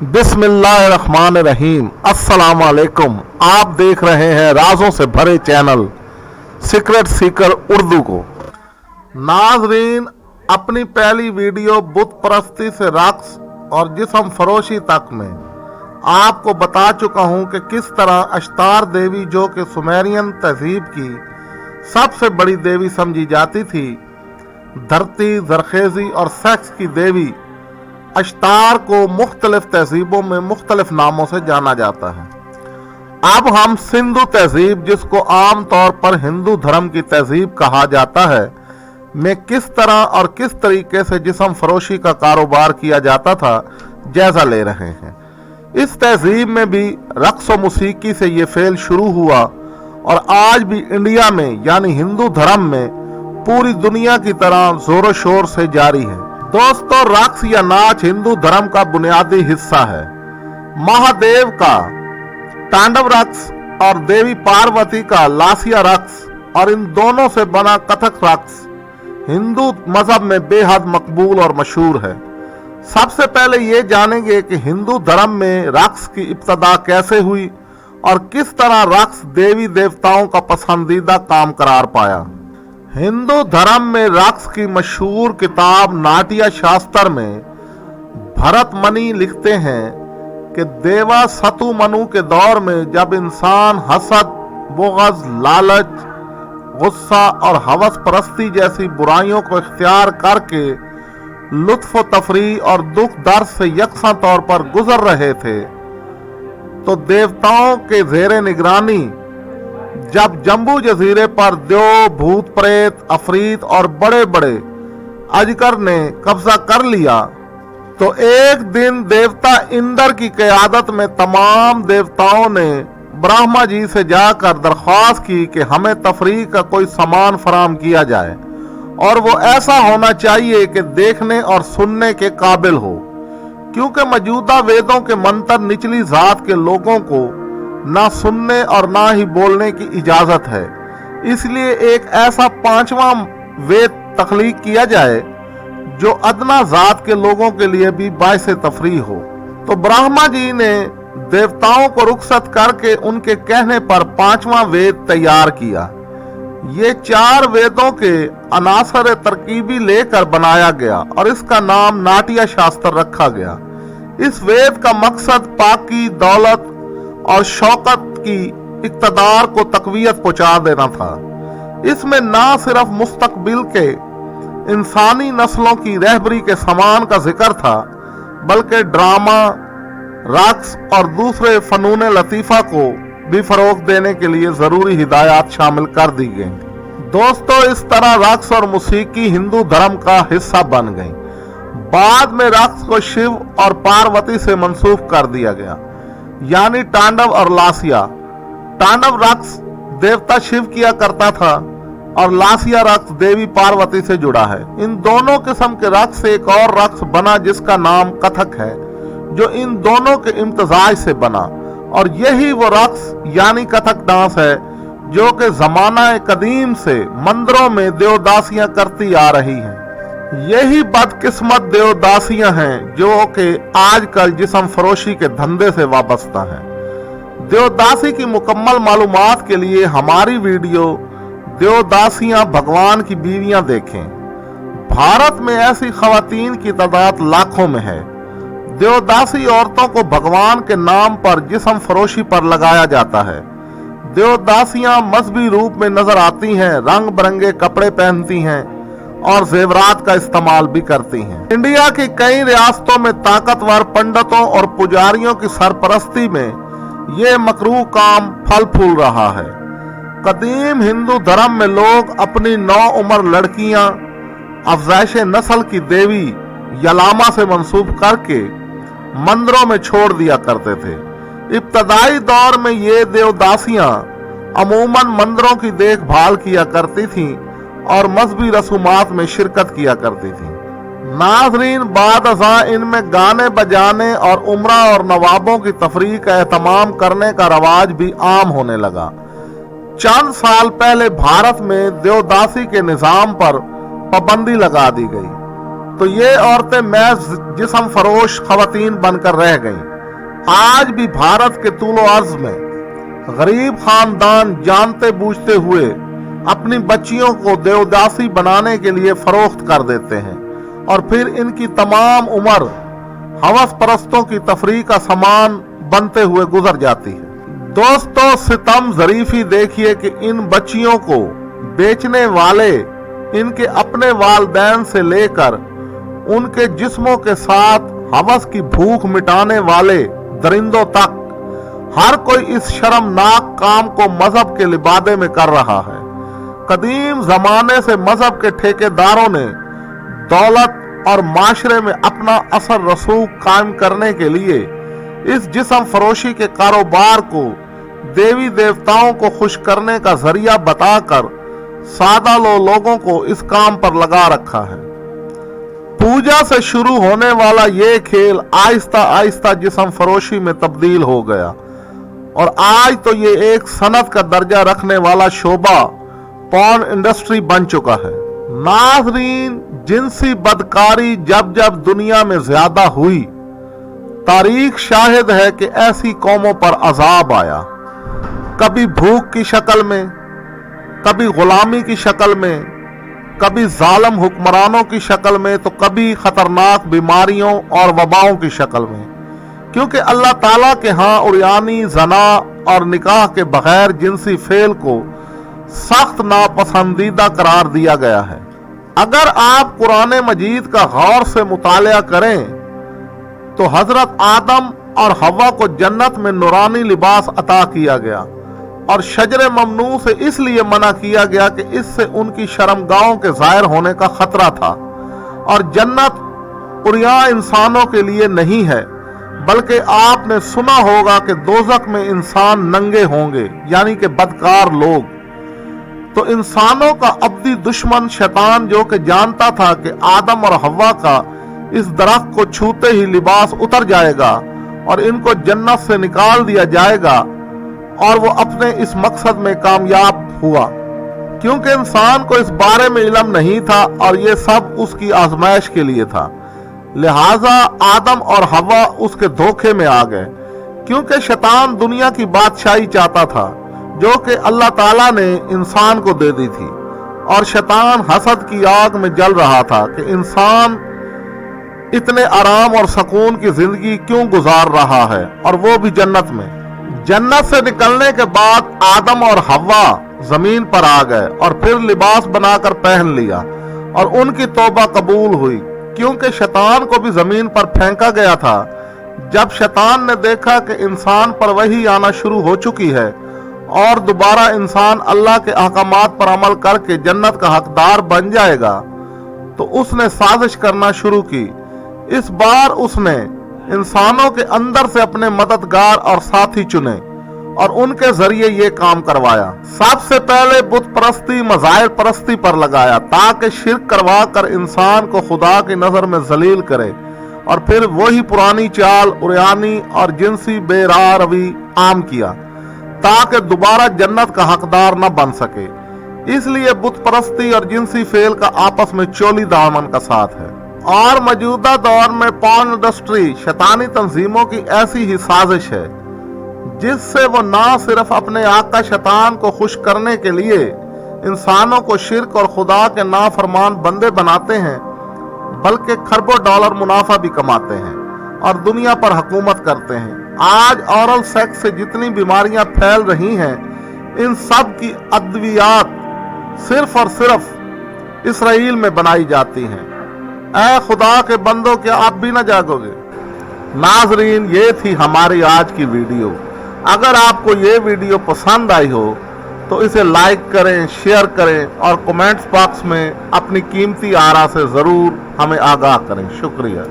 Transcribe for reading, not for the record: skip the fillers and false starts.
बिस्मिल्लाहिर्रहमानिर्रहीम। अस्सलाम वालेकुम। आप देख रहे हैं राजों से भरे चैनल सीक्रेट सीकर उर्दू को। नाजरीन, अपनी पहली वीडियो बुत परस्ती से रक्स और जिस्म फरोशी तक में आपको बता चुका हूं कि किस तरह अश्तार देवी, जो कि सुमेरियन तहजीब की सबसे बड़ी देवी समझी जाती थी, धरती, जरखेजी और सेक्स की देवी अश्तार को मुख्तलिफ तहजीबों में मुख्तलिफ नामों से जाना जाता है। अब हम सिंधु तहजीब, जिसको आम तौर पर हिंदू धर्म की तहजीब कहा जाता है, में किस तरह और किस तरीके से जिस्म फरोशी का कारोबार किया जाता था जायजा ले रहे हैं। इस तहजीब में भी रक्स व मौसीकी से ये फेल शुरू हुआ और आज भी इंडिया में यानी हिंदू धर्म में पूरी दुनिया की तरह जोरों शोर से जारी है। दोस्तों, रक्स या नाच हिंदू धर्म का बुनियादी हिस्सा है। महादेव का तांडव रक्स और देवी पार्वती का लासिया रक्स और इन दोनों से बना कथक रक्स हिंदू मजहब में बेहद मकबूल और मशहूर है। सबसे पहले ये जानेंगे कि हिंदू धर्म में रक्स की इब्तदा कैसे हुई और किस तरह रक्स देवी देवताओं का पसंदीदा काम करार पाया। हिंदू धर्म में रक्स की मशहूर किताब नाट्य शास्त्र में भरत मणि लिखते हैं कि देवा सतु मनु के दौर में जब इंसान हसद, बुग़्ज़, लालच, गुस्सा और हवस परस्ती जैसी बुराइयों को इख्तियार करके लुत्फ तफरी और दुख दर्द से यकसा तौर पर गुजर रहे थे, तो देवताओं के ज़ेरे निगरानी जब जम्बू जजीरे पर देव, भूत प्रेत, अफरीत और बड़े बड़े अजगर ने कब्जा कर लिया, तो एक दिन देवता इंद्र की क़यादत में तमाम देवताओं ने ब्रह्मा जी से जाकर दरख्वास्त की कि हमें तफरीह का कोई सामान फराम किया जाए और वो ऐसा होना चाहिए कि देखने और सुनने के काबिल हो, क्योंकि मौजूदा वेदों के मंत्र निचली जात के लोगों को ना सुनने और ना ही बोलने की इजाजत है। इसलिए एक ऐसा पांचवा वेद तख्लीक किया जाए जो अदना जात के लोगों के लिए भी बाइस तफरीह हो। तो ब्रह्मा जी ने देवताओं को रुखसत करके उनके कहने पर पांचवा वेद तैयार किया। ये 4 वेदों के अनासर तरकीबी लेकर बनाया गया और इसका नाम नाट्य शास्त्र रखा गया। इस वेद का मकसद पाकी, दौलत और शौकत की इक़्तिदार को तक़वियत पहुंचा देना था। इसमें ना सिर्फ मुस्तकबिल के इंसानी नस्लों की रहबरी के सामान का जिक्र था, बल्कि ड्रामा, रक्स और दूसरे फ़नून लतीफ़ा को भी फ़रोग़ देने के लिए ज़रूरी हिदायत शामिल कर दी गई। दोस्तों, इस तरह रक्स और मौसीकी हिंदू धर्म का हिस्सा बन गई। बाद में रक्स को शिव और पार्वती से मंसूब कर दिया गया, यानी तांडव और लासिया। तांडव रक्स देवता शिव किया करता था और लासिया रक्स देवी पार्वती से जुड़ा है। इन दोनों किस्म के रक्स से एक और रक्स बना जिसका नाम कथक है, जो इन दोनों के इम्तजाज से बना, और यही वो रक्स यानी कथक डांस है जो कि जमाना कदीम से मंदिरों में देवदासियां करती आ रही हैं। यही बदकिस्मत देवदासियां हैं जो कि आजकल जिस्म फरोशी के धंधे से वाबस्ता हैं। देवदासी की मुकम्मल मालूमात के लिए हमारी वीडियो देवदासियां भगवान की बीवियां देखें। भारत में ऐसी खवातीन की तादाद लाखों में है। देवदासी औरतों को भगवान के नाम पर जिस्म फरोशी पर लगाया जाता है। देवदासियां मजहबी रूप में नजर आती हैं, रंग बिरंगे कपड़े पहनती हैं और जेवरात का इस्तेमाल भी करती हैं। इंडिया की कई रियासतों में ताकतवर पंडितों और पुजारियों की सरपरस्ती में ये मकरूह काम फल फूल रहा है। कदीम हिंदू धर्म में लोग अपनी 9 उम्र लड़कियां अफजाइश नस्ल की देवी यलामा से मंसूब करके मंदिरों में छोड़ दिया करते थे। इब्तदाई दौर में ये देवदासियां अमूमन मंदिरों की देखभाल किया करती थीं और मजहबी रसूमात में शिरकत किया करती थी। नाज़रीन, बाद अज़ां इनमें गाने बजाने और उमरा और नवाबों की तफरीह का एहतमाम करने का रवाज भी आम होने लगा। चंद साल पहले भारत में देवदासी के निज़ाम पर पाबंदी लगा दी गई, तो ये औरतें महज जिस्म फरोश खवातीन बनकर रह गईं। आज भी भारत के तूलो अर्ज में गरीब खानदान जानते बूझते हुए अपनी बच्चियों को देवदासी बनाने के लिए फरोख्त कर देते हैं और फिर इनकी तमाम उम्र हवस परस्तों की तफरीह का सामान बनते हुए गुजर जाती है। दोस्तों, सितम ज़रीफ़ी देखिए कि इन बच्चियों को बेचने वाले इनके अपने वालिदैन से लेकर उनके जिस्मों के साथ हवस की भूख मिटाने वाले दरिंदों तक हर कोई इस शर्मनाक काम को मजहब के लिबादे में कर रहा है। कदीम जमाने से मजहब के ठेकेदारों ने दौलत और माशरे में अपना असर रसूख कायम करने के लिए इस जिस्म फरोशी के कारोबार को देवी देवताओं को खुश करने का जरिया बताकर सादा लोगों को इस काम पर लगा रखा है। पूजा से शुरू होने वाला ये खेल आहिस्ता आहिस्ता जिस्म फरोशी में तब्दील हो गया और आज तो ये एक सनत का दर्जा रखने वाला शोबा पॉर्न इंडस्ट्री बन चुका है। नाज़रीन, जिनसी बदकारी जब जब दुनिया में ज्यादा हुई, तारीख शाहिद है कि ऐसी कौमों पर अजाब आया, कभी भूख की शक्ल में, कभी गुलामी की शक्ल में, कभी जालिम हुक्मरानों की शक्ल में, तो कभी खतरनाक बीमारियों और वबाओं की शक्ल में। क्योंकि अल्लाह ताला के यहाँ उरियानी, जना और निकाह के बगैर जिनसी फेल को सख्त नापसंदीदा करार दिया गया है। अगर आप कुरान मजीद का गौर से मुतालिया करें तो हजरत आदम और हवा को जन्नत में नूरानी लिबास अता किया गया और शजरे ममनू से इसलिए मना किया गया कि इससे उनकी शर्मगाहों के जाहिर होने का खतरा था और जन्नत उरिया इंसानों के लिए नहीं है, बल्कि आपने सुना होगा कि दोजख में इंसान नंगे होंगे, यानी कि बदकार लोग। तो इंसानों का अब्दी दुश्मन शैतान, जो कि जानता था कि आदम और हवा का इस दरख्त को छूते ही लिबास उतर जाएगा और इनको जन्नत से निकाल दिया जाएगा, और वो अपने इस मकसद में कामयाब हुआ क्योंकि इंसान को इस बारे में इल्म नहीं था और ये सब उसकी आजमाइश के लिए था। लिहाजा आदम और हवा उसके धोखे में आ गए क्योंकि शैतान दुनिया की बादशाही चाहता था जो कि अल्लाह ताला ने इंसान को दे दी थी, और शैतान हसद की आग में जल रहा था कि इंसान इतने आराम और सुकून की जिंदगी क्यों गुजार रहा है, और वो भी जन्नत में। जन्नत से निकलने के बाद आदम और हवा जमीन पर आ गए और फिर लिबास बनाकर पहन लिया और उनकी तौबा कबूल हुई क्योंकि शैतान को भी जमीन पर फेंका गया था। जब शैतान ने देखा कि इंसान पर वही आना शुरू हो चुकी है और दोबारा इंसान अल्लाह के अहकामात पर अमल करके जन्नत का हकदार बन जाएगा, तो उसने साजिश करना शुरू की। इस बार उसने इंसानों के अंदर से अपने मददगार और साथी चुने और उनके जरिए ये काम करवाया। सबसे पहले बुत परस्ती, मज़ाहिर परस्ती पर लगाया ताकि शिर्क करवा कर इंसान को खुदा की नजर में जलील करे, और फिर वही पुरानी चाल उरियानी और जिनसी बेराह रवी आम किया ताकि दोबारा जन्नत का हकदार न बन सके। इसलिए बुत परस्ती और जिनसी फेल का आपस में चोली दामन का साथ है। और मौजूदा दौर में पॉर्न इंडस्ट्री शैतानी तंजीमों की ऐसी ही साजिश है जिससे वो ना सिर्फ अपने आका शैतान को खुश करने के लिए इंसानों को शिर्क और खुदा के नाफरमान बंदे बनाते हैं, बल्कि खरबों डॉलर मुनाफा भी कमाते हैं और दुनिया पर हुकूमत करते हैं। आज औरल सेक्स से जितनी बीमारियां फैल रही हैं, इन सब की अद्वियात सिर्फ और सिर्फ इसराइल में बनाई जाती हैं। ऐ खुदा के बंदों, क्या आप भी न जागोगे? नाजरीन, ये थी हमारी आज की वीडियो। अगर आपको ये वीडियो पसंद आई हो तो इसे लाइक करें, शेयर करें और कमेंट्स बॉक्स में अपनी कीमती आरा से ज़रूर हमें आगाह करें। शुक्रिया।